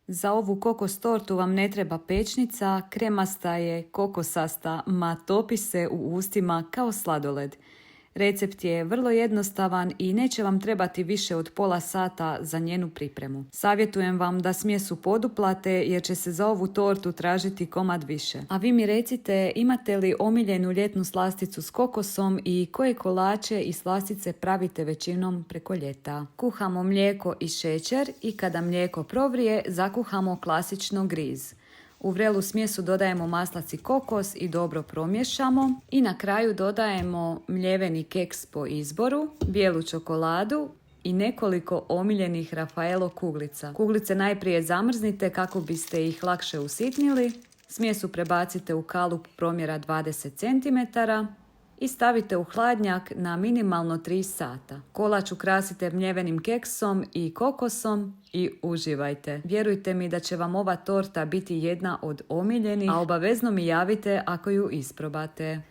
Za ovu kokos tortu vam ne treba pečnica, kremasta je, kokosasta, ma topi se u ustima kao sladoled. Recept je vrlo jednostavan i neće vam trebati više od pola sata za njenu pripremu. Savjetujem vam da smjesu poduplate jer će se za ovu tortu tražiti komad više. A vi mi recite, imate li omiljenu ljetnu slasticu s kokosom i koje kolače i slastice pravite većinom preko ljeta? Kuhamo mlijeko i šećer i kada mlijeko provrije zakuhamo klasično griz. U vrelu smjesu dodajemo maslac i kokos i dobro promiješamo i na kraju dodajemo mljeveni keks po izboru, bijelu čokoladu i nekoliko omiljenih Rafaelo kuglica. Kuglice najprije zamrznite kako biste ih lakše usitnili, smjesu prebacite u kalup promjera 20 cm i stavite u hladnjak na minimalno 3 sata. Kolač ukrasite mljevenim keksom i kokosom i uživajte. Vjerujte mi da će vam ova torta biti jedna od omiljenih, a obavezno mi javite ako ju isprobate.